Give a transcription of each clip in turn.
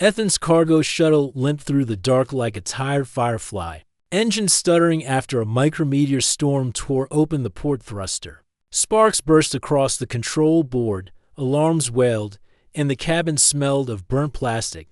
Ethan's cargo shuttle limped through the dark like a tired firefly, engine stuttering after a micrometeor storm tore open the port thruster. Sparks burst across the control board, alarms wailed, and the cabin smelled of burnt plastic.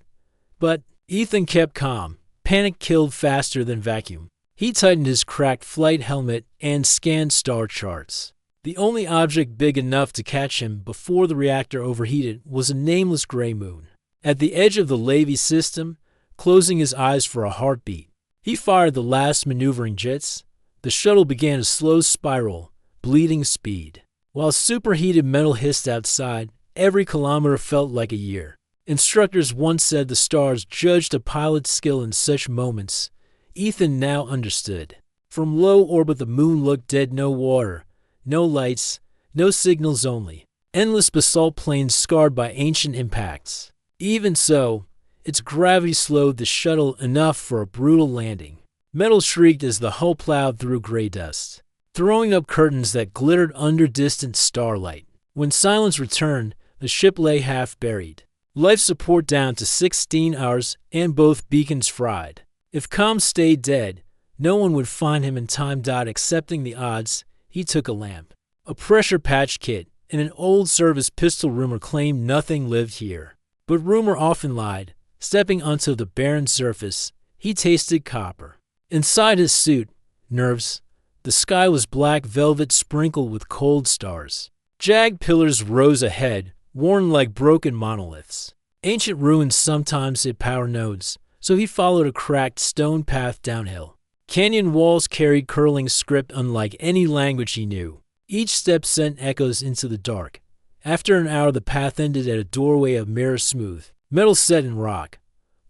But Ethan kept calm. Panic killed faster than vacuum. He tightened his cracked flight helmet and scanned star charts. The only object big enough to catch him before the reactor overheated was a nameless gray moon. At the edge of the Levy system, closing his eyes for a heartbeat, he fired the last maneuvering jets. The shuttle began a slow spiral, bleeding speed. While superheated metal hissed outside, every kilometer felt like a year. Instructors once said the stars judged a pilot's skill in such moments. Ethan now understood. From low orbit the moon looked dead, no water, no lights, no signals, only endless basalt plains scarred by ancient impacts. Even so, its gravity slowed the shuttle enough for a brutal landing. Metal shrieked as the hull plowed through gray dust, throwing up curtains that glittered under distant starlight. When silence returned, the ship lay half buried. Life support down to 16 hours and both beacons fried. If comms stayed dead, no one would find him in time. Accepting the odds, he took a lamp, a pressure patch kit, and an old service pistol. Rumor claimed nothing lived here. But rumor often lied. Stepping onto the barren surface, he tasted copper. Inside his suit, nerves, the sky was black velvet sprinkled with cold stars. Jagged pillars rose ahead, worn like broken monoliths. Ancient ruins sometimes hid power nodes, so he followed a cracked stone path downhill. Canyon walls carried curling script unlike any language he knew. Each step sent echoes into the dark. After an hour, the path ended at a doorway of mirror-smooth, metal set in rock.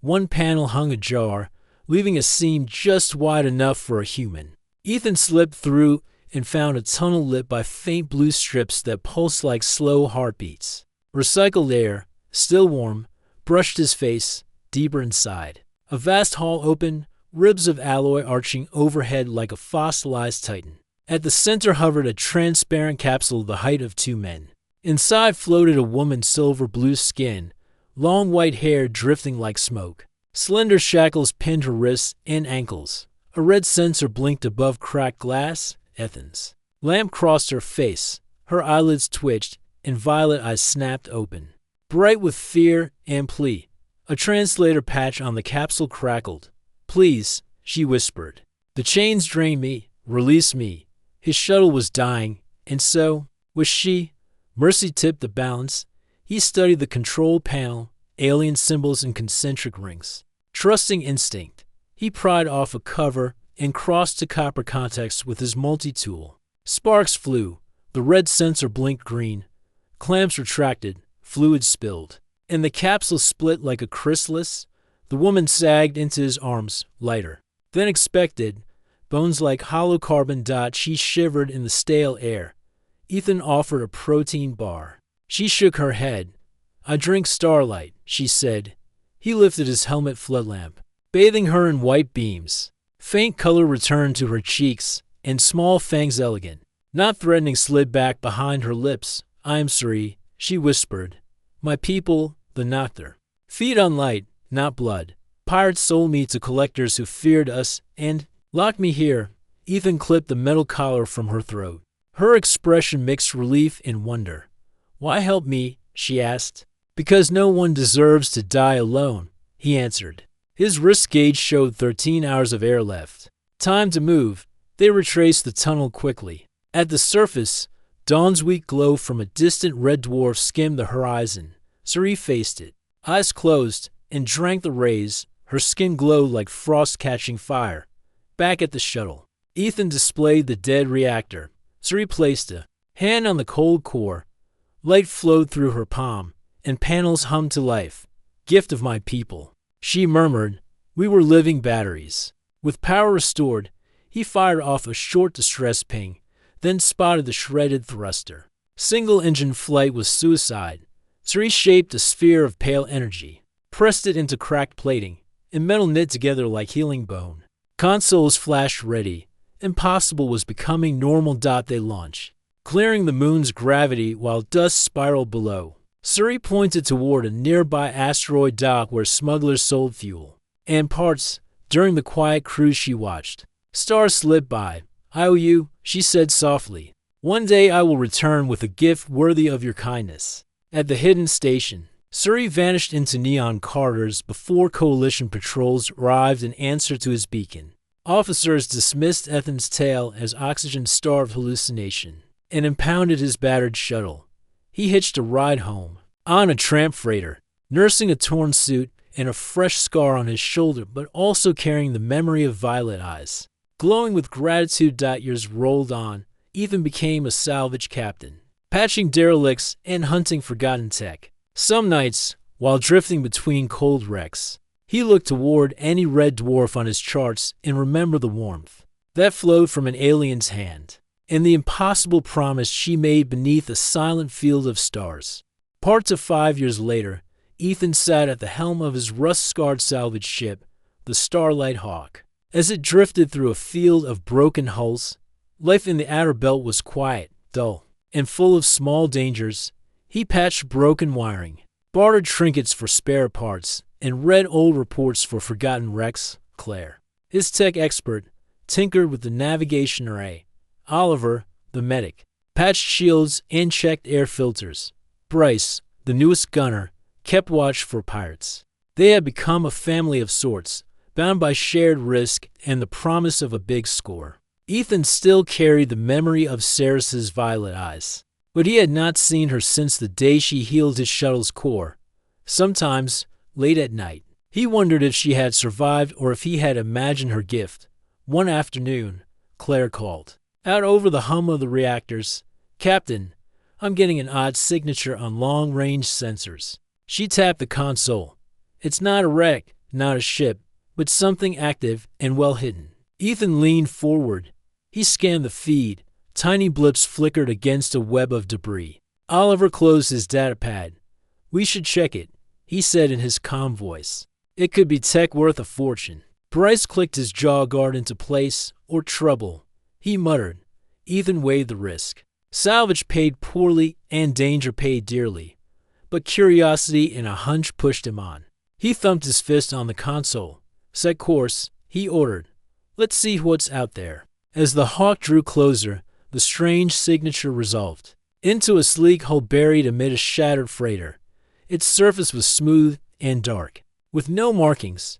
One panel hung ajar, leaving a seam just wide enough for a human. Ethan slipped through and found a tunnel lit by faint blue strips that pulsed like slow heartbeats. Recycled air, still warm, brushed his face, deeper inside. A vast hall opened, ribs of alloy arching overhead like a fossilized titan. At the center hovered a transparent capsule the height of 2 men. Inside floated a woman's silver blue skin, long white hair drifting like smoke. Slender shackles pinned her wrists and ankles. A red sensor blinked above cracked glass. Ethan's lamp crossed her face. Her eyelids twitched, and violet eyes snapped open, bright with fear and plea. A translator patch on the capsule crackled. "Please," she whispered. "The chains drain me. Release me." His shuttle was dying, and so was she. Mercy tipped the balance. He studied the control panel, alien symbols in concentric rings. Trusting instinct, he pried off a cover and crossed to copper contacts with his multi-tool. Sparks flew. The red sensor blinked green. Clamps retracted. Fluid spilled. And the capsule split like a chrysalis. The woman sagged into his arms, lighter than expected. Bones like hollow carbon. She shivered in the stale air. Ethan offered a protein bar. She shook her head. "I drink starlight," she said. He lifted his helmet floodlamp, bathing her in white beams. Faint color returned to her cheeks, and small fangs, elegant, not threatening, slid back behind her lips. "I am sorry," she whispered. "My people, the Noctur, feed on light, not blood. Pirates sold me to collectors who feared us and locked me here." Ethan clipped the metal collar from her throat. Her expression mixed relief and wonder. "Why help me?" she asked. "Because no one deserves to die alone," he answered. His wrist gauge showed 13 hours of air left. Time to move. They retraced the tunnel quickly. At the surface, dawn's weak glow from a distant red dwarf skimmed the horizon. Suri faced it, eyes closed, and drank the rays. Her skin glowed like frost catching fire. Back at the shuttle, Ethan displayed the dead reactor. Suri placed a hand on the cold core. Light flowed through her palm, and panels hummed to life. "Gift of my people," she murmured. "We were living batteries." With power restored, he fired off a short distress ping, then spotted the shredded thruster. Single-engine flight was suicide. Suri shaped a sphere of pale energy, pressed it into cracked plating, and metal knit together like healing bone. Consoles flashed ready. Impossible was becoming normal. They launch, clearing the moon's gravity while dust spiraled below. Suri pointed toward a nearby asteroid dock where smugglers sold fuel and parts during the quiet cruise she watched. Stars slipped by. I owe you, she said softly. One day I will return with a gift worthy of your kindness. At the hidden station, Suri vanished into neon corridors before Coalition patrols arrived in answer to his beacon. Officers dismissed Ethan's tale as oxygen-starved hallucination and impounded his battered shuttle. He hitched a ride home, on a tramp freighter, nursing a torn suit and a fresh scar on his shoulder, but also carrying the memory of violet eyes. Glowing with gratitude, years rolled on. Ethan became a salvage captain, patching derelicts and hunting forgotten tech. Some nights, while drifting between cold wrecks, he looked toward any red dwarf on his charts and remembered the warmth that flowed from an alien's hand, and the impossible promise she made beneath a silent field of stars. Parts of 5 years later, Ethan sat at the helm of his rust-scarred salvage ship, the Starlight Hawk. As it drifted through a field of broken hulls, life in the outer belt was quiet, dull, and full of small dangers. He patched broken wiring, bartered trinkets for spare parts, and read old reports for forgotten wrecks. Claire, his tech expert, tinkered with the navigation array. Oliver, the medic, patched shields and checked air filters. Bryce, the newest gunner, kept watch for pirates. They had become a family of sorts, bound by shared risk and the promise of a big score. Ethan still carried the memory of Ceres's violet eyes, but he had not seen her since the day she healed his shuttle's core. Sometimes, late at night, he wondered if she had survived or if he had imagined her gift. One afternoon, Claire called, out over the hum of the reactors, "Captain, I'm getting an odd signature on long-range sensors." She tapped the console. It's not a wreck, not a ship, but something active and well hidden. Ethan leaned forward. He scanned the feed. Tiny blips flickered against a web of debris. Oliver closed his datapad. "We should check it," he said in his calm voice. "It could be tech worth a fortune." Bryce clicked his jaw guard into place, or trouble. He muttered. Ethan weighed the risk. Salvage paid poorly and danger paid dearly, but curiosity and a hunch pushed him on. He thumped his fist on the console. "Set course," he ordered. "Let's see what's out there." As the Hawk drew closer, the strange signature resolved into a sleek hull buried amid a shattered freighter. Its surface was smooth and dark, with no markings.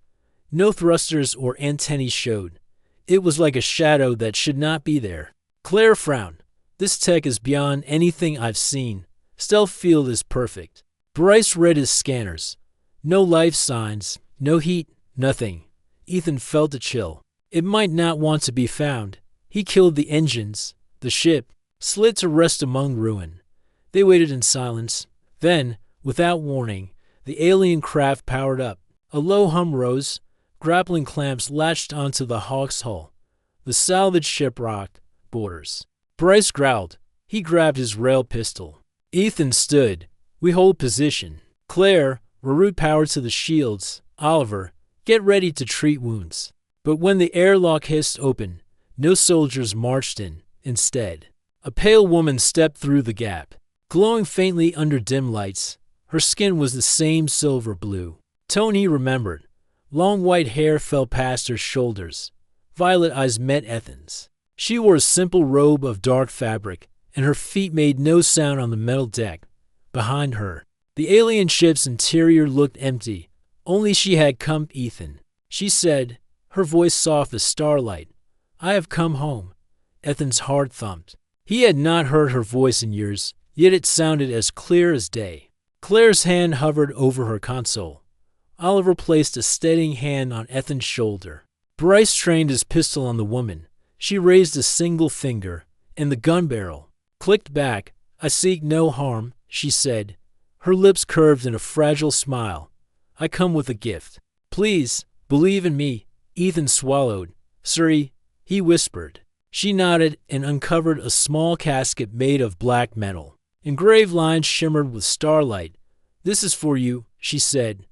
No thrusters or antennae showed. It was like a shadow that should not be there. Claire frowned. "This tech is beyond anything I've seen. Stealth field is perfect." Bryce read his scanners. No life signs, no heat, nothing. Ethan felt a chill. It might not want to be found. He killed the engines. The ship slid to rest among ruin. They waited in silence. Then, without warning, the alien craft powered up. A low hum rose. Grappling clamps latched onto the Hawk's hull. The salvage ship rocked. Borders. Bryce growled. He grabbed his rail pistol. Ethan stood. "We hold position." Claire, reroute power to the shields. Oliver, get ready to treat wounds. But when the airlock hissed open, no soldiers marched in. Instead, a pale woman stepped through the gap. Glowing faintly under dim lights, her skin was the same silver blue tone he remembered. Long white hair fell past her shoulders. Violet eyes met Ethan's. She wore a simple robe of dark fabric, and her feet made no sound on the metal deck. Behind her, the alien ship's interior looked empty. Only she had come. "Ethan," she said, her voice soft as starlight. "I have come home." Ethan's heart thumped. He had not heard her voice in years, yet it sounded as clear as day. Claire's hand hovered over her console. Oliver placed a steadying hand on Ethan's shoulder. Bryce trained his pistol on the woman. She raised a single finger, and the gun barrel clicked back. "I seek no harm," she said. Her lips curved in a fragile smile. "I come with a gift. Please, believe in me." Ethan swallowed. "Suri," he whispered. She nodded and uncovered a small casket made of black metal. Engraved lines shimmered with starlight. "This is for you," she said.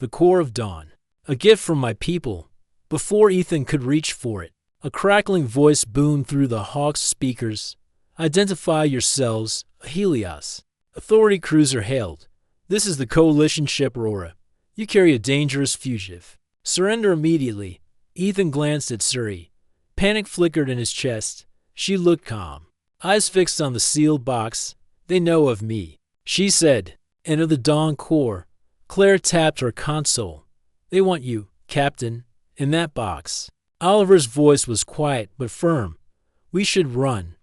"The core of dawn. A gift from my people." Before Ethan could reach for it, a crackling voice boomed through the Hawk's speakers. "Identify yourselves, Helios." Authority cruiser hailed. This is the coalition ship Aurora. You carry a dangerous fugitive. Surrender immediately. Ethan glanced at Suri. Panic flickered in his chest. She looked calm. Eyes fixed on the sealed box. They know of me, she said. And of the Dawn Corps. Claire tapped her console. They want you, Captain, in that box. Oliver's voice was quiet but firm. We should run.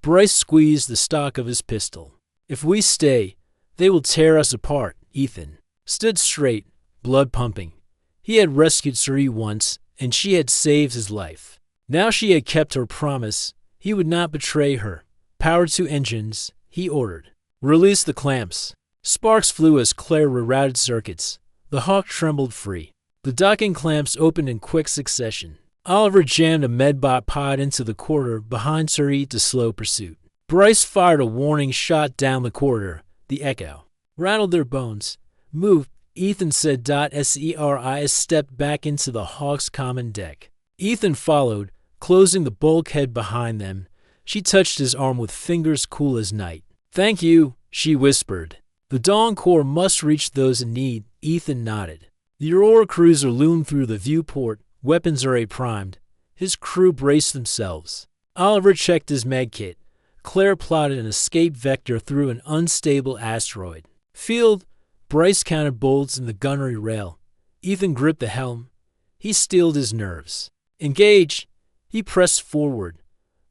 Bryce squeezed the stock of his pistol. If we stay, they will tear us apart. Ethan stood straight, blood pumping. He had rescued Suri once, and she had saved his life. Now she had kept her promise. He would not betray her. Power to engines, he ordered. Release the clamps. Sparks flew as Claire rerouted circuits. The Hawk trembled free. The docking clamps opened in quick succession. Oliver jammed a medbot pod into the corridor behind Suri to slow pursuit. Bryce fired a warning shot down the corridor. The echo rattled their bones. Move, Ethan said. Seris stepped back into the Hawk's common deck. Ethan followed, closing the bulkhead behind them. She touched his arm with fingers cool as night. Thank you, she whispered. The Dawn Corps must reach those in need. Ethan nodded. The Aurora cruiser loomed through the viewport, weapons array primed. His crew braced themselves. Oliver checked his medkit. Claire plotted an escape vector through an unstable asteroid. Field. Bryce counted bolts in the gunnery rail. Ethan gripped the helm. He steeled his nerves. Engage. He pressed forward.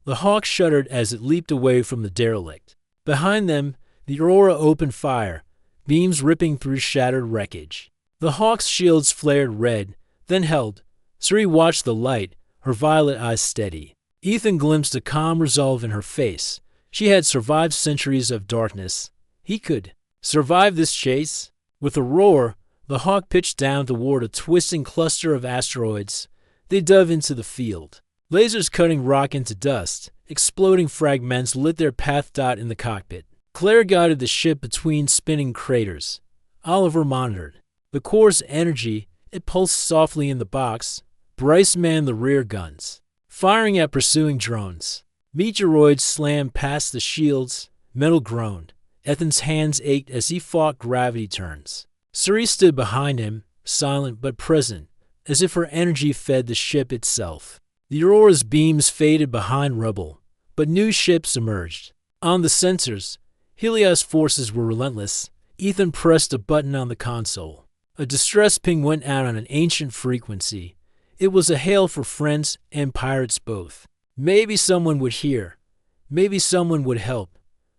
The Hawk shuddered as it leaped away from the derelict. Behind them, the Aurora opened fire, beams ripping through shattered wreckage. The Hawk's shields flared red, then held. Suri watched the light, her violet eyes steady. Ethan glimpsed a calm resolve in her face. She had survived centuries of darkness. He could survive this chase. With a roar, the Hawk pitched down toward a twisting cluster of asteroids. They dove into the field. Lasers cutting rock into dust. Exploding fragments lit their path. In the cockpit, Claire guided the ship between spinning craters. Oliver monitored. The core's energy, it pulsed softly in the box. Bryce manned the rear guns, firing at pursuing drones. Meteoroids slammed past the shields. Metal groaned. Ethan's hands ached as he fought gravity turns. Suri stood behind him, silent but present, as if her energy fed the ship itself. The Aurora's beams faded behind rubble, but new ships emerged. On the sensors, Helios forces were relentless. Ethan pressed a button on the console. A distress ping went out on an ancient frequency. It was a hail for friends and pirates both. Maybe someone would hear. Maybe someone would help.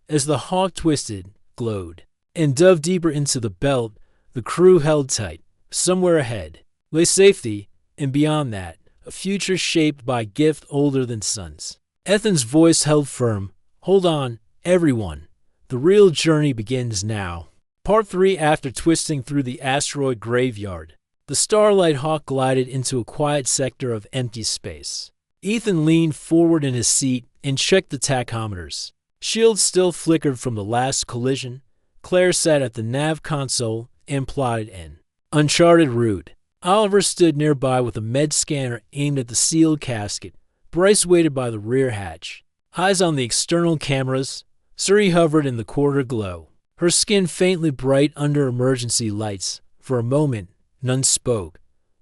As the Hawk twisted, glowed, and dove deeper into the belt, the crew held tight. Somewhere ahead lay safety, and beyond that, a future shaped by gift older than suns. Ethan's voice held firm. Hold on, everyone. The real journey begins now. Part 3. After twisting through the asteroid graveyard, the Starlight Hawk glided into a quiet sector of empty space. Ethan leaned forward in his seat and checked the tachometers. Shields still flickered from the last collision. Claire sat at the nav console and plotted an uncharted route. Oliver stood nearby with a med scanner aimed at the sealed casket. Bryce waited by the rear hatch, eyes on the external cameras. Suri hovered in the corridor glow, her skin faintly bright under emergency lights. For a moment, none spoke.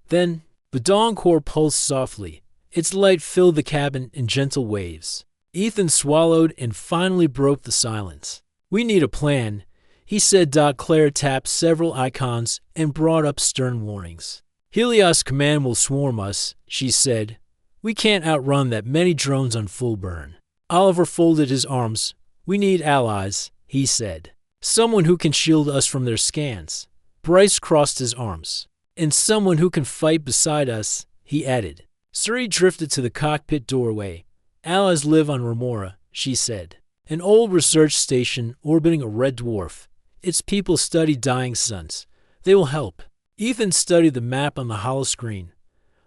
Then, the Dawn Corps pulsed softly. Its light filled the cabin in gentle waves. Ethan swallowed and finally broke the silence. We need a plan, he said. Claire tapped several icons and brought up stern warnings. Helios Command will swarm us, she said. We can't outrun that many drones on full burn. Oliver folded his arms. We need allies, he said. Someone who can shield us from their scans. Bryce crossed his arms. And someone who can fight beside us, he added. Suri drifted to the cockpit doorway. Allies live on Remora, she said. An old research station orbiting a red dwarf. Its people study dying suns. They will help. Ethan studied the map on the holoscreen.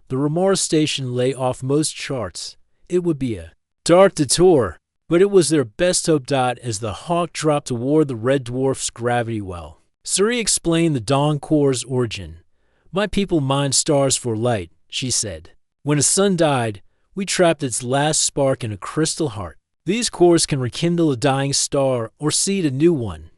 The Remora station lay off most charts. It would be a dark detour, but it was their best hope. As the Hawk dropped toward the red dwarf's gravity well, Suri explained the Dawn Corps' origin. My people mined stars for light, she said. When a sun died, we trapped its last spark in a crystal heart. These cores can rekindle a dying star or seed a new one.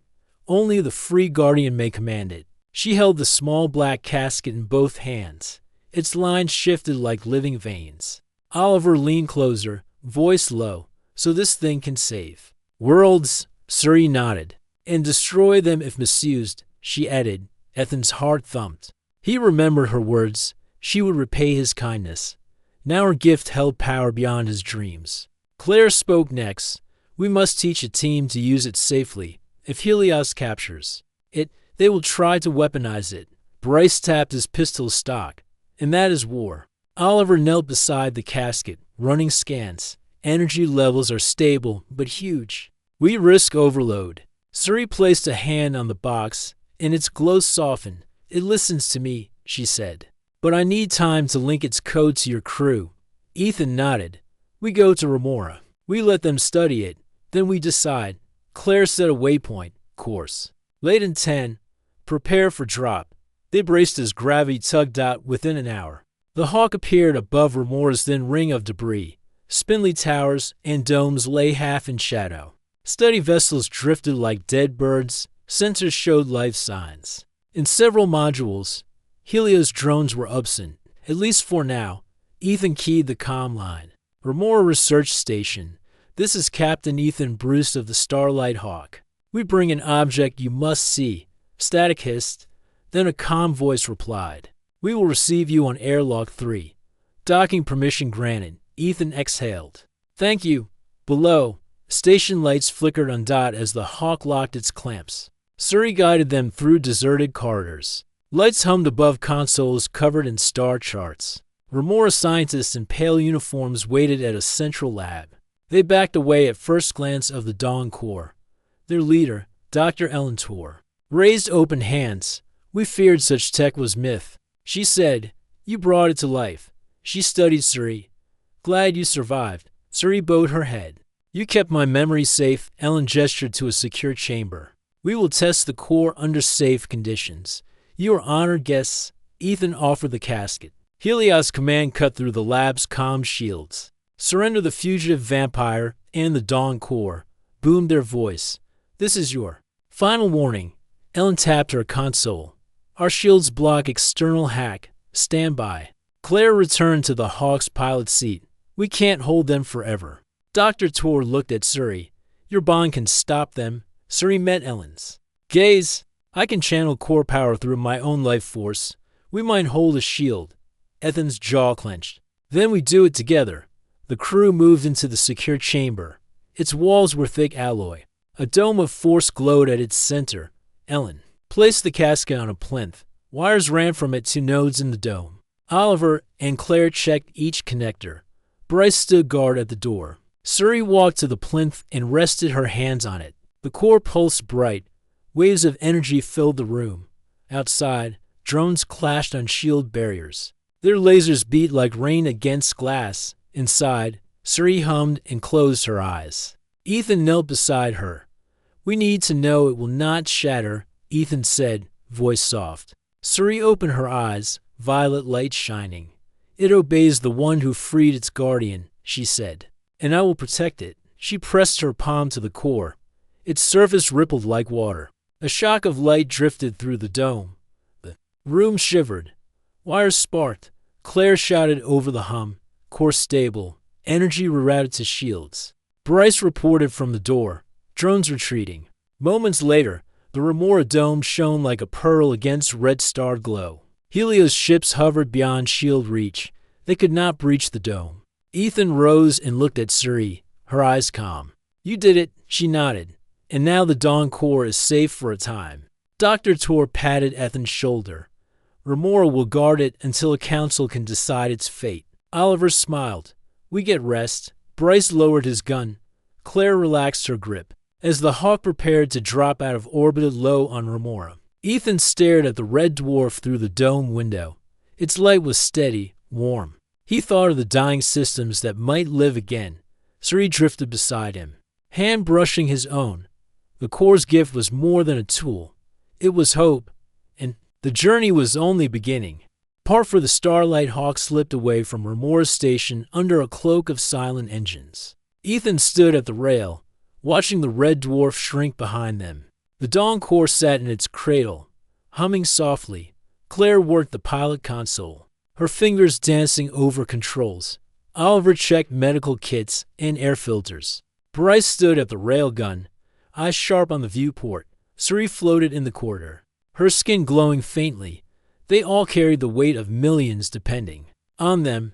Only the Free Guardian may command it. She held the small black casket in both hands. Its lines shifted like living veins. Oliver leaned closer, voice low. So this thing can save worlds, Suri nodded. And destroy them if misused, she added. Ethan's heart thumped. He remembered her words. She would repay his kindness. Now her gift held power beyond his dreams. Claire spoke next. We must teach a team to use it safely. If Helios captures it, they will try to weaponize it. Bryce tapped his pistol stock. And that is war. Oliver knelt beside the casket, running scans. Energy levels are stable, but huge. We risk overload. Suri placed a hand on the box, and its glow softened. It listens to me, she said. But I need time to link its code to your crew. Ethan nodded. We go to Remora. We let them study it. Then we decide. Claire set a waypoint course. Late in 10. Prepare for drop. They braced as gravity tugged out within an hour. The Hawk appeared above Remora's thin ring of debris. Spindly towers and domes lay half in shadow. Steady vessels drifted like dead birds. Sensors showed life signs. In several modules, Helios drones were absent, at least for now. Ethan keyed the comm line. Remora Research Station. This is Captain Ethan Bruce of the Starlight Hawk. We bring an object you must see. Static hissed. Then a calm voice replied. We will receive you on airlock 3. Docking permission granted. Ethan exhaled. Thank you. Below, station lights flickered on dot as the Hawk locked its clamps. Suri guided them through deserted corridors. Lights hummed above consoles covered in star charts. Remora scientists in pale uniforms waited at a central lab. They backed away at first glance of the Dawn Corps. Their leader, Dr. Ellentor, raised open hands. We feared such tech was myth. She said, You brought it to life. She studied Suri. Glad you survived. Suri bowed her head. You kept my memory safe. Ellen gestured to a secure chamber. We will test the core under safe conditions. You are honored guests. Ethan offered the casket. Helios' command cut through the lab's comm shields. Surrender the fugitive vampire and the Dawn Corps, boomed their voice. This is your final warning. Ellen tapped her console. Our shields block external hack. Stand by. Claire returned to the Hawk's pilot seat. We can't hold them forever. Dr. Tor looked at Suri. Your bond can stop them. Suri met Ellen's gaze. I can channel core power through my own life force. We might hold a shield. Ethan's jaw clenched. Then we do it together. The crew moved into the secure chamber. Its walls were thick alloy. A dome of force glowed at its center. Ellen placed the casket on a plinth. Wires ran from it to nodes in the dome. Oliver and Claire checked each connector. Bryce stood guard at the door. Suri walked to the plinth and rested her hands on it. The core pulsed bright. Waves of energy filled the room. Outside, drones clashed on shield barriers. Their lasers beat like rain against glass. Inside, Suri hummed and closed her eyes. Ethan knelt beside her. We need to know it will not shatter, Ethan said, voice soft. Suri opened her eyes, violet light shining. It obeys the one who freed its guardian, she said. And I will protect it. She pressed her palm to the core. Its surface rippled like water. A shock of light drifted through the dome. The room shivered. Wires sparked. Claire shouted over the hum. Core stable. Energy rerouted to shields. Bryce reported from the door. Drones retreating. Moments later, the Remora dome shone like a pearl against red-starred glow. Helios ships hovered beyond shield reach. They could not breach the dome. Ethan rose and looked at Suri, her eyes calm. You did it, she nodded. And now the Dawn Corps is safe for a time. Dr. Tor patted Ethan's shoulder. Remora will guard it until a council can decide its fate. Oliver smiled. We get rest. Bryce lowered his gun. Claire relaxed her grip. As the Hawk prepared to drop out of orbit low on Remora, Ethan stared at the red dwarf through the dome window. Its light was steady, warm. He thought of the dying systems that might live again. Suri drifted beside him, hand brushing his own. The Corps' gift was more than a tool. It was hope, and the journey was only beginning. Part for the Starlight Hawk slipped away from Remora's station under a cloak of silent engines. Ethan stood at the rail, watching the red dwarf shrink behind them. The Dawn Core sat in its cradle, humming softly. Claire worked the pilot console, her fingers dancing over controls. Oliver checked medical kits and air filters. Bryce stood at the railgun, eyes sharp on the viewport. Suri floated in the corridor, her skin glowing faintly. They all carried the weight of millions depending on them.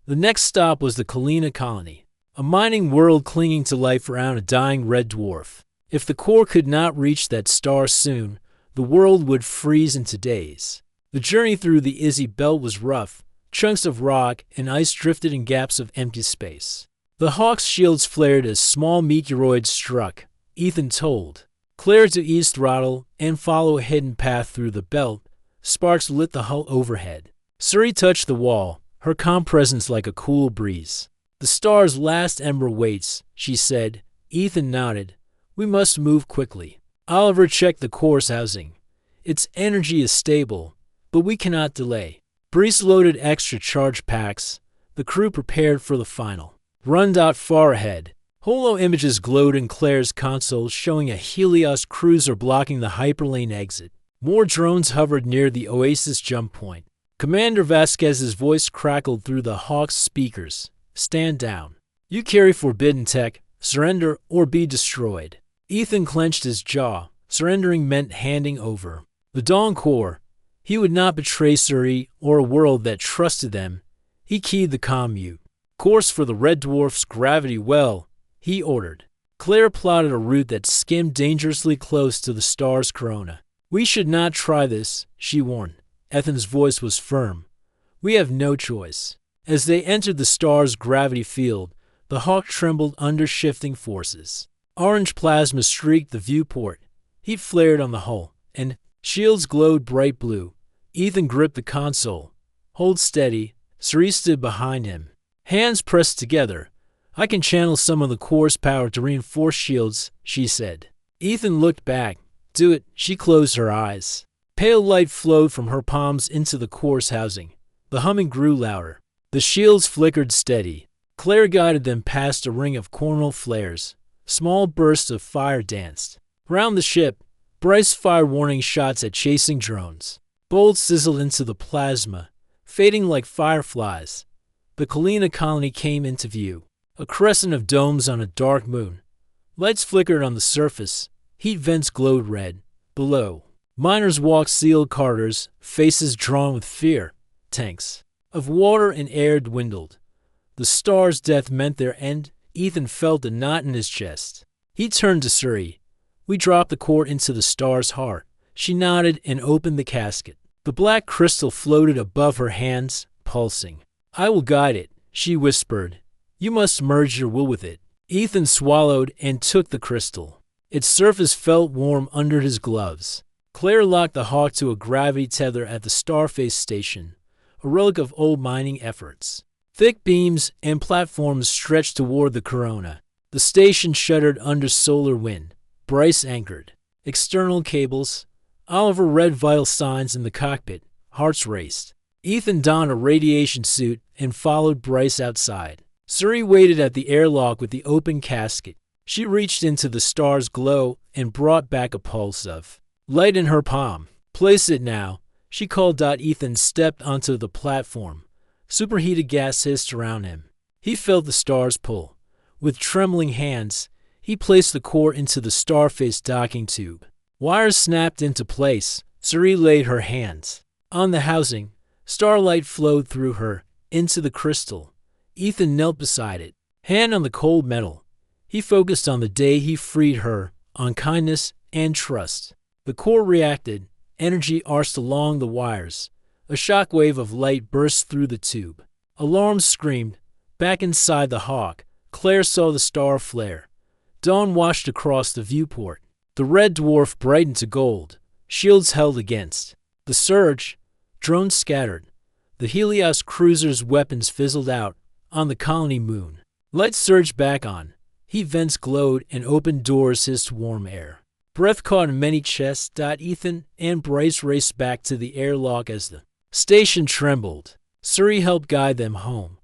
The next stop was the Kalina colony, a mining world clinging to life around a dying red dwarf. If the core could not reach that star soon, the world would freeze into days. The journey through the Izzy Belt was rough. Chunks of rock and ice drifted in gaps of empty space. The Hawk's shields flared as small meteoroids struck, Ethan told. Claire to ease throttle and follow a hidden path through the belt. Sparks lit the hull overhead. Suri touched the wall, her calm presence like a cool breeze. The star's last ember waits, she said. Ethan nodded. We must move quickly. Oliver checked the core's housing. Its energy is stable, but we cannot delay. Bryce loaded extra charge packs. The crew prepared for the final run. Far ahead, holo images glowed in Claire's console showing a Helios cruiser blocking the hyperlane exit. More drones hovered near the Oasis jump point. Commander Vasquez's voice crackled through the Hawk's speakers. Stand down. You carry forbidden tech. Surrender or be destroyed. Ethan clenched his jaw. Surrendering meant handing over. The Dawn Core. He would not betray Suri or a world that trusted them. He keyed the commute. Course for the Red Dwarf's gravity well, he ordered. Claire plotted a route that skimmed dangerously close to the star's corona. We should not try this, she warned. Ethan's voice was firm. We have no choice. As they entered the star's gravity field, the Hawk trembled under shifting forces. Orange plasma streaked the viewport. Heat flared on the hull, and shields glowed bright blue. Ethan gripped the console. Hold steady. Suri stood behind him. Hands pressed together. I can channel some of the core's power to reinforce shields, she said. Ethan looked back. Do it. She closed her eyes. Pale light flowed from her palms into the core's housing. The humming grew louder. The shields flickered steady. Claire guided them past a ring of coronal flares. Small bursts of fire danced. Round the ship, Bryce fired warning shots at chasing drones. Bolts sizzled into the plasma, fading like fireflies. The Kalina colony came into view, a crescent of domes on a dark moon. Lights flickered on the surface. Heat vents glowed red. Below, miners walked sealed corridors, faces drawn with fear. Tanks of water and air dwindled. The star's death meant their end. Ethan felt a knot in his chest. He turned to Suri. We dropped the core into the star's heart. She nodded and opened the casket. The black crystal floated above her hands, pulsing. I will guide it, she whispered. You must merge your will with it. Ethan swallowed and took the crystal. Its surface felt warm under his gloves. Claire locked the Hawk to a gravity tether at the Starface station, a relic of old mining efforts. Thick beams and platforms stretched toward the corona. The station shuddered under solar wind. Bryce anchored. External cables. Oliver read vital signs in the cockpit. Hearts raced. Ethan donned a radiation suit and followed Bryce outside. Suri waited at the airlock with the open casket. She reached into the star's glow and brought back a pulse of light in her palm. Place it now, she called. Ethan stepped onto the platform. Superheated gas hissed around him. He felt the star's pull. With trembling hands, he placed the core into the Starface docking tube. Wires snapped into place. Suri laid her hands on the housing. Starlight flowed through her, into the crystal. Ethan knelt beside it, hand on the cold metal. He focused on the day he freed her, on kindness and trust. The core reacted. Energy arced along the wires. A shockwave of light burst through the tube. Alarms screamed. Back inside the Hawk, Claire saw the star flare. Dawn washed across the viewport. The red dwarf brightened to gold. Shields held against. The surge. Drones scattered. The Helios cruiser's weapons fizzled out on the colony moon. Lights surged back on. Heat vents glowed and open doors hissed warm air. Breath caught in many chests. Ethan and Bryce raced back to the airlock as the station trembled. Suri helped guide them home.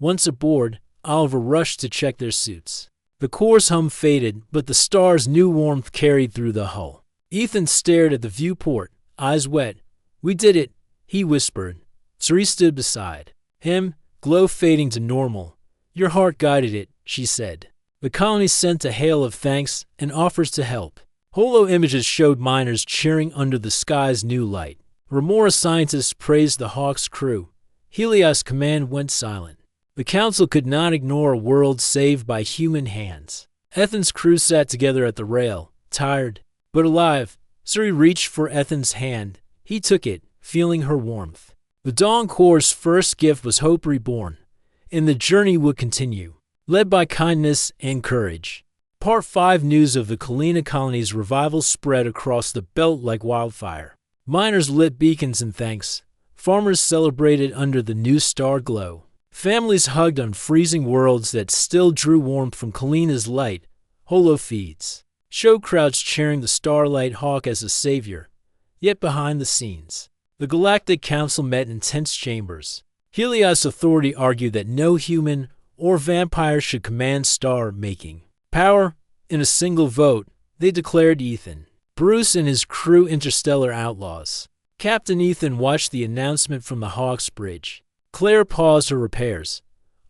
Once aboard, Oliver rushed to check their suits. The core's hum faded, but the star's new warmth carried through the hull. Ethan stared at the viewport, eyes wet. "We did it," he whispered. Suri stood beside him, glow fading to normal. "Your heart guided it," she said. The colony sent a hail of thanks and offers to help. Holo images showed miners cheering under the sky's new light. Remora scientists praised the Hawk's crew. Helios command went silent. The council could not ignore a world saved by human hands. Ethan's crew sat together at the rail, tired, but alive. Suri reached for Ethan's hand. He took it, feeling her warmth. The Dawn Corps' first gift was hope reborn, and the journey would continue, led by kindness and courage. Part 5 news of the Kalina colony's revival spread across the belt like wildfire. Miners lit beacons in thanks. Farmers celebrated under the new star glow. Families hugged on freezing worlds that still drew warmth from Kalina's light. Holo feeds. Show crowds cheering the Starlight Hawk as a savior. Yet behind the scenes, the Galactic Council met in tense chambers. Helios Authority argued that no human or vampire should command star-making power. In a single vote, they declared Ethan, Bruce and his crew interstellar outlaws. Captain Ethan watched the announcement from the Hawk's bridge. Claire paused her repairs.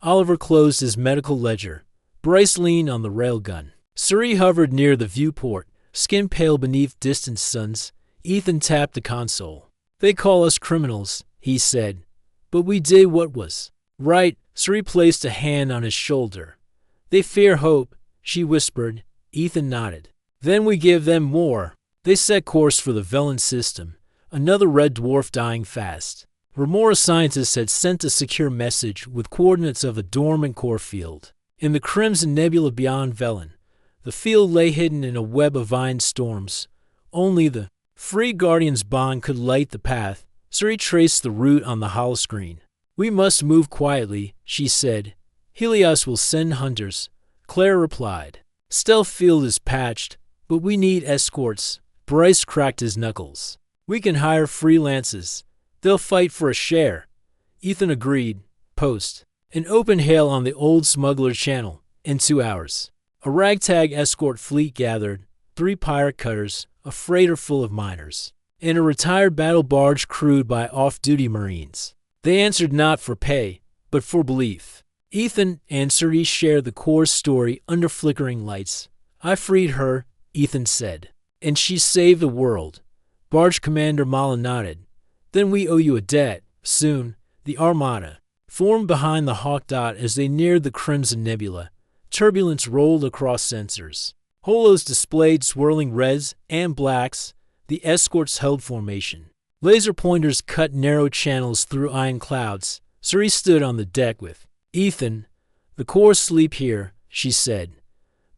Oliver closed his medical ledger. Bryce leaned on the railgun. Suri hovered near the viewport, skin pale beneath distant suns. Ethan tapped the console. "They call us criminals," he said, "but we did what was right." Suri placed a hand on his shoulder. "They fear hope," she whispered. Ethan nodded. "Then we give them more." They set course for the Velen system, another red dwarf dying fast. Remora scientists had sent a secure message with coordinates of a dormant core field. In the Crimson Nebula beyond Velen, the field lay hidden in a web of vine storms. Only the Free Guardian's bond could light the path. Suri traced the route on the holoscreen. "We must move quietly," she said. "Helios will send hunters." Claire replied. "Stealth field is patched, but we need escorts." Bryce cracked his knuckles. "We can hire freelances. They'll fight for a share." Ethan agreed. Post. An open hail on the old smuggler channel. In 2 hours, a ragtag escort fleet gathered, 3 pirate cutters, a freighter full of miners, and a retired battle barge crewed by off-duty Marines. They answered not for pay, but for belief. Ethan and Suri shared the core story under flickering lights. "I freed her," Ethan said, "and she saved the world." Barge Commander Mala nodded. "Then we owe you a debt." Soon, the Armada formed behind the Hawk Dot as they neared the Crimson Nebula. Turbulence rolled across sensors. Holos displayed swirling reds and blacks. The escorts held formation. Laser pointers cut narrow channels through iron clouds. Suri stood on the deck with Ethan. "The core sleep here," she said.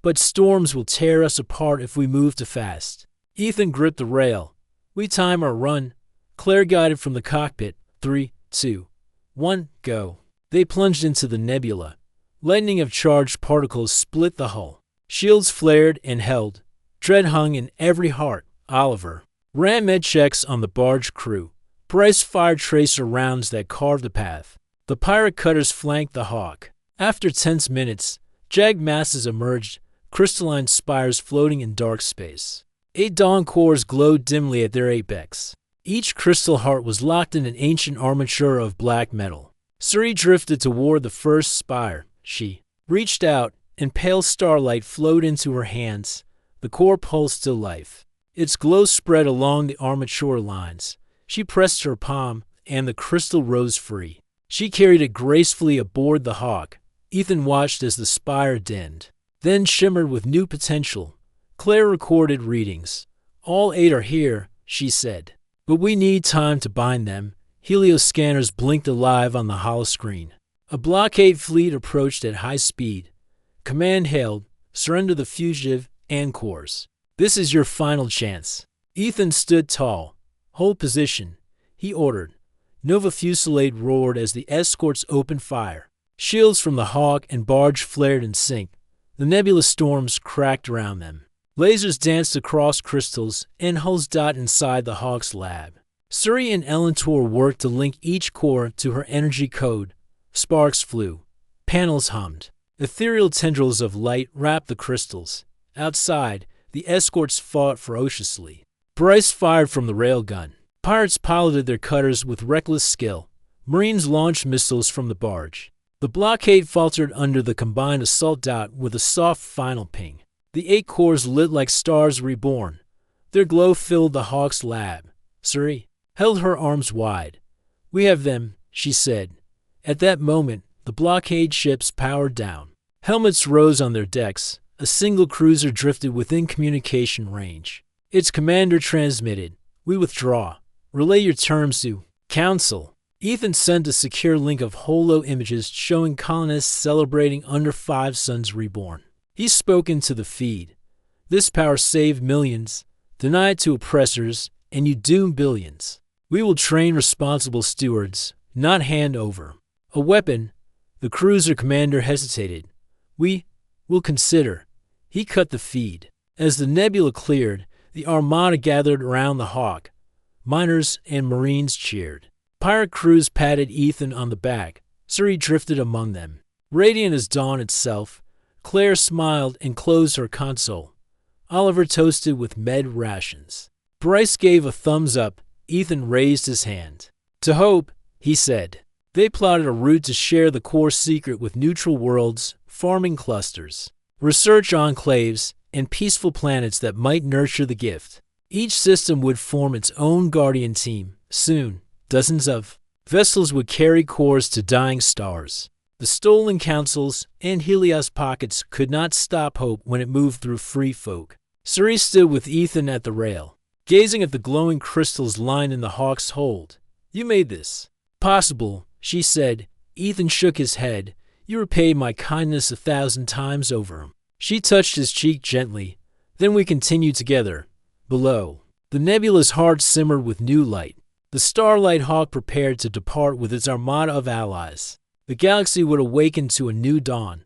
"But storms will tear us apart if we move too fast." Ethan gripped the rail. "We time our run." Claire guided from the cockpit. 3, 2, 1, go. They plunged into the nebula. Lightning of charged particles split the hull. Shields flared and held. Dread hung in every heart. Oliver ran med checks on the barge crew. Bryce fired tracer rounds that carved a path. The pirate cutters flanked the Hawk. After tense minutes, jagged masses emerged, crystalline spires floating in dark space. 8 dawn cores glowed dimly at their apex. Each crystal heart was locked in an ancient armature of black metal. Suri drifted toward the first spire. She reached out, and pale starlight flowed into her hands. The core pulsed to life. Its glow spread along the armature lines. She pressed her palm, and the crystal rose free. She carried it gracefully aboard the Hawk. Ethan watched as the spire dinned, then shimmered with new potential. Claire recorded readings. "All 8 are here," she said. "But we need time to bind them." Helios scanners blinked alive on the holoscreen. A blockade fleet approached at high speed. Command hailed, "Surrender the fugitive and cores. This is your final chance." Ethan stood tall. "Hold position," he ordered. Nova Fusillade roared as the escorts opened fire. Shields from the Hawk and barge flared in sync. The nebula storms cracked around them. Lasers danced across crystals, and hulls dot inside the Hawk's lab. Suri and Elentor worked to link each core to her energy code. Sparks flew. Panels hummed. Ethereal tendrils of light wrapped the crystals. Outside, the escorts fought ferociously. Bryce fired from the railgun. Pirates piloted their cutters with reckless skill. Marines launched missiles from the barge. The blockade faltered under the combined assault dot with a soft final ping. The 8 cores lit like stars reborn. Their glow filled the Hawk's lab. Suri held her arms wide. "We have them," she said. At that moment, the blockade ships powered down. Helmets rose on their decks. A single cruiser drifted within communication range. Its commander transmitted, "We withdraw. Relay your terms to Council." Ethan sent a secure link of holo images showing colonists celebrating under 5 suns reborn. He spoke into the feed. "This power saved millions, deny it to oppressors, and you doom billions. We will train responsible stewards, not hand over a weapon." The cruiser commander hesitated. "We will consider." He cut the feed. As the nebula cleared, the armada gathered around the Hawk. Miners and Marines cheered. Pirate crews patted Ethan on the back. Suri drifted among them. Radiant as dawn itself, Claire smiled and closed her console. Oliver toasted with med rations. Bryce gave a thumbs up. Ethan raised his hand. "To Hope," he said. They plotted a route to share the core secret with neutral worlds, farming clusters, research enclaves, and peaceful planets that might nurture the gift. Each system would form its own guardian team. Soon, dozens of vessels would carry cores to dying stars. The stolen councils and Helios pockets could not stop Hope when it moved through free folk. Suri stood with Ethan at the rail, gazing at the glowing crystals lined in the Hawk's hold. "You made this possible," she said. Ethan shook his head. "You repaid my kindness 1,000 times over." She touched his cheek gently. "Then we continued together." Below, the nebula's heart simmered with new light. The Starlight Hawk prepared to depart with its armada of allies. The galaxy would awaken to a new dawn,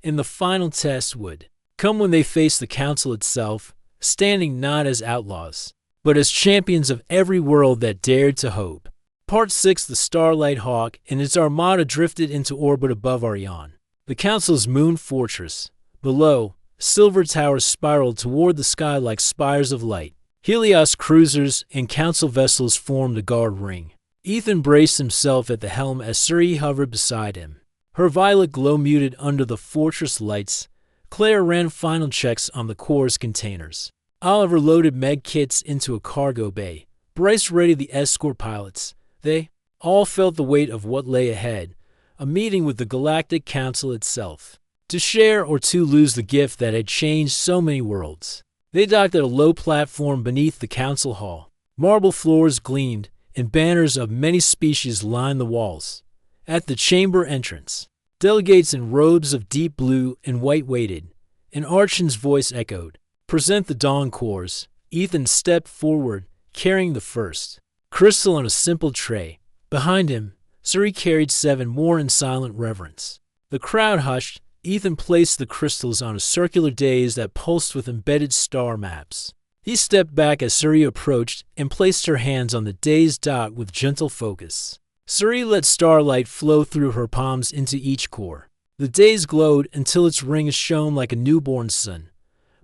and the final test would come when they faced the Council itself, standing not as outlaws, but as champions of every world that dared to hope. Part 6. The Starlight Hawk and its armada drifted into orbit above Arion, the Council's moon fortress. Below, silver towers spiraled toward the sky like spires of light. Helios cruisers and council vessels formed a guard ring. Ethan braced himself at the helm as Suri hovered beside him. Her violet glow muted under the fortress lights. Claire ran final checks on the core's containers. Oliver loaded med kits into a cargo bay. Bryce readied the escort pilots. They all felt the weight of what lay ahead, a meeting with the Galactic Council itself, to share or to lose the gift that had changed so many worlds. They docked at a low platform beneath the council hall. Marble floors gleamed, and banners of many species lined the walls. At the chamber entrance, delegates in robes of deep blue and white waited. An Archon's voice echoed, "Present the Dawn Cores." Ethan stepped forward, carrying the first crystal on a simple tray. Behind him, Suri carried 7 more in silent reverence. The crowd hushed. Ethan placed the crystals on a circular dais that pulsed with embedded star maps. He stepped back as Suri approached and placed her hands on the dais dot with gentle focus. Suri let starlight flow through her palms into each core. The dais glowed until its rings shone like a newborn sun.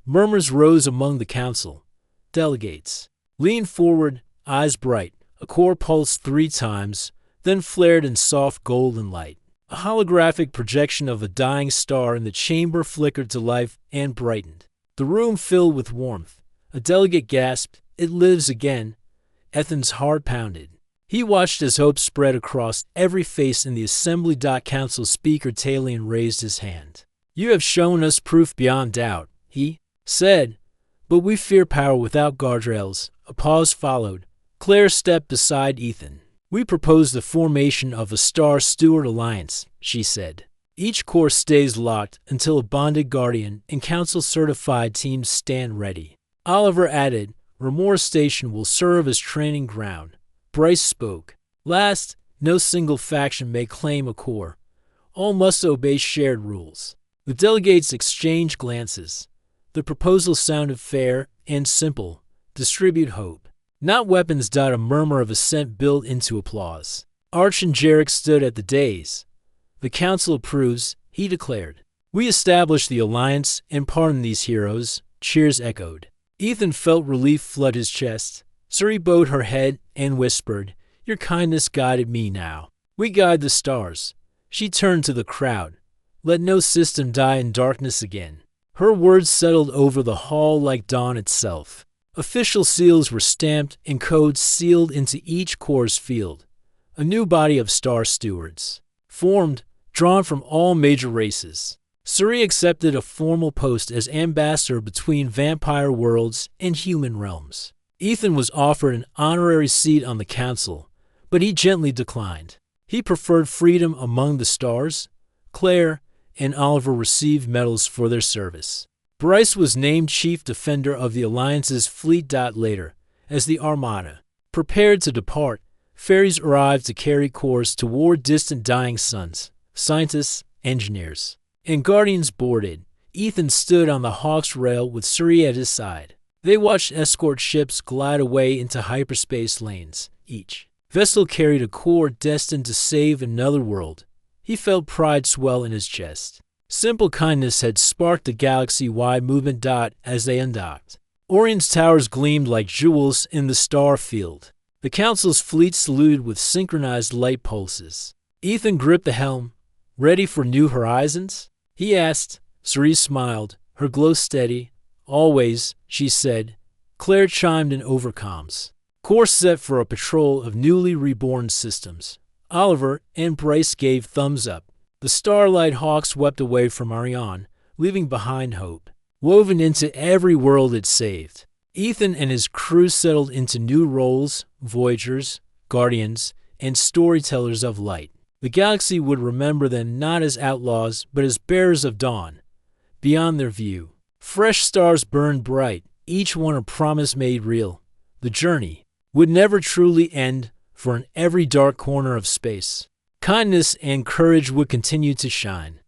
Murmurs rose among the council. Delegates leaned forward, eyes bright. A core pulsed 3 times, then flared in soft golden light. A holographic projection of a dying star in the chamber flickered to life and brightened. The room filled with warmth. A delegate gasped, "It lives again." Ethan's heart pounded. He watched as hope spread across every face in the Assembly. Council Speaker Talion raised his hand. "You have shown us proof beyond doubt," he said, "but we fear power without guardrails." A pause followed. Claire stepped beside Ethan. "We propose the formation of a Star Steward Alliance," she said. "Each core stays locked until a bonded guardian and council-certified teams stand ready." Oliver added, "Remora Station will serve as training ground." Bryce spoke. "Last, no single faction may claim a core. All must obey shared rules." The delegates exchanged glances. The proposal sounded fair and simple. Distribute hope, not weapons. A murmur of assent built into applause. Arch and Jarek stood at the dais. "The council approves," he declared. "We establish the alliance and pardon these heroes." Cheers echoed. Ethan felt relief flood his chest. Suri bowed her head and whispered, "Your kindness guided me now. We guide the stars." She turned to the crowd. "Let no system die in darkness again." Her words settled over the hall like dawn itself. Official seals were stamped and codes sealed into each course field. A new body of star stewards formed, drawn from all major races. Suri accepted a formal post as ambassador between vampire worlds and human realms. Ethan was offered an honorary seat on the council, but he gently declined. He preferred freedom among the stars. Claire and Oliver received medals for their service. Bryce was named chief defender of the Alliance's fleet. Later, as the Armada prepared to depart, ferries arrived to carry cores toward distant dying suns. Scientists, engineers, and Guardians boarded. Ethan stood on the Hawk's rail with Suri at his side. They watched escort ships glide away into hyperspace lanes. Each vessel carried a core destined to save another world. He felt pride swell in his chest. Simple kindness had sparked the galaxy-wide movement. As they undocked, Orion's towers gleamed like jewels in the star field. The Council's fleet saluted with synchronized light pulses. Ethan gripped the helm. "Ready for new horizons?" he asked. Suri smiled, her glow steady. "Always," she said. Claire chimed in over comms. Course set for a patrol of newly reborn systems. Oliver and Bryce gave thumbs up. The Starlight Hawk swept away from Arion, leaving behind hope, woven into every world it saved. Ethan and his crew settled into new roles: Voyagers, Guardians, and Storytellers of Light. The galaxy would remember them not as outlaws, but as bearers of dawn. Beyond their view, fresh stars burned bright, each one a promise made real. The journey would never truly end, for in every dark corner of space, kindness and courage would continue to shine.